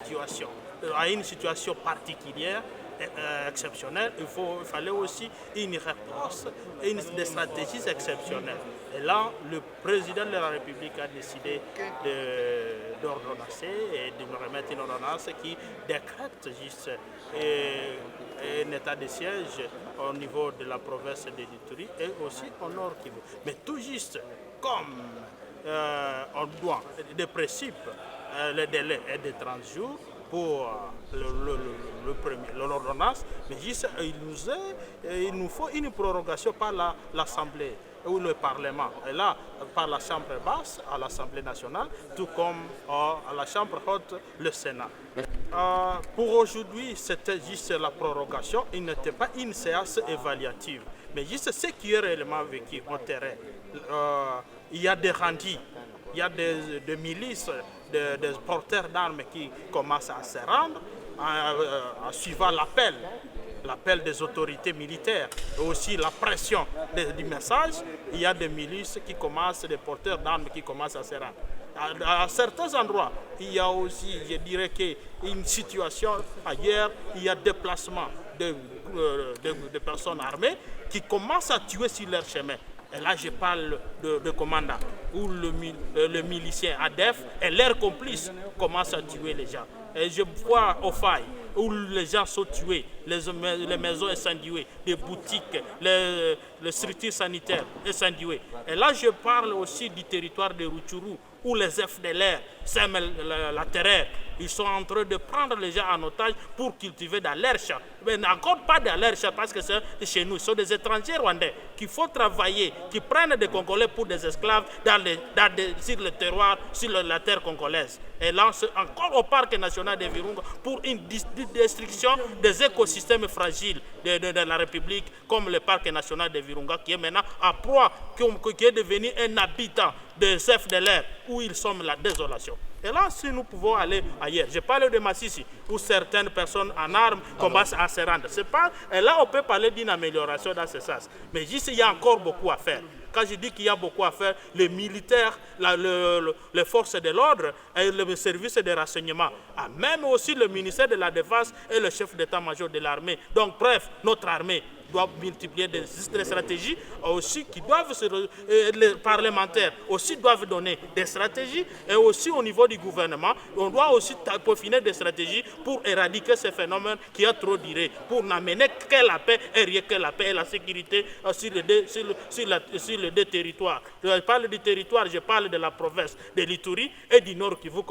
situation, à une situation particulière, exceptionnelle, il fallait aussi une réponse et des stratégies exceptionnelles. Et là, le président de la République a décidé d'ordonnancer et de me remettre une ordonnance qui décrète juste un état de siège au niveau de la province de l'Ituri et aussi au Nord Kivu. Mais tout juste comme on doit, de principe, le délai est de 30 jours pour l'ordonnance, mais juste, il nous faut une prorogation par l'Assemblée ou le Parlement, et là, par la Chambre basse, à l'Assemblée nationale, tout comme à la Chambre haute, le Sénat. Pour aujourd'hui, c'était juste la prorogation, il n'était pas une séance évaluative, mais juste ce qui est réellement vécu au terrain. Il y a des rendus, il y a des milices, des porteurs d'armes qui commencent à se rendre, en suivant l'appel des autorités militaires et aussi la pression du message. Il y a des milices qui commencent, des porteurs d'armes qui commencent à se rendre. À certains endroits, il y a aussi, je dirais qu'une situation ailleurs, il y a déplacement de personnes armées qui commencent à tuer sur leur chemin. Et là, je parle de commandants où le milicien ADF et leurs complices commencent à tuer les gens. Et je vois au failles où les gens sont tués, les maisons incendiées, les boutiques, les structures sanitaires incendiées. Et là, je parle aussi du territoire de Rutshuru où les FDLR sèment la terreur. Ils sont en train de prendre les gens en otage pour cultiver dans leur champ. Mais encore pas dans leur champ parce que c'est chez nous. Ce sont des étrangers rwandais qui font travailler, qui prennent des Congolais pour des esclaves sur le terroir, sur la terre congolaise. Et là, c'est encore au parc national de Virunga pour une destruction des écosystèmes fragiles de la République, comme le parc national de Virunga, qui est maintenant à proie, qui est devenu un habitant des FDLR, où ils sont la désolation. Et là, si nous pouvons aller ailleurs, je parle de Massissi, où certaines personnes en armes commencent à se rendre. Et là, on peut parler d'une amélioration dans ce sens. Mais ici, il y a encore beaucoup à faire. Quand je dis qu'il y a beaucoup à faire, les militaires, les forces de l'ordre et le service de renseignement, même aussi le ministère de la Défense et le chef d'état-major de l'armée. Donc, bref, notre armée doit multiplier des stratégies aussi qui doivent les parlementaires aussi doivent donner des stratégies et aussi au niveau du gouvernement on doit aussi peaufiner des stratégies pour éradiquer ces phénomènes qui ont trop duré, pour n'amener que la paix et rien que la paix et la sécurité sur les deux territoires. Je parle du territoire, je parle de la province de l'Ituri et du Nord Kivu.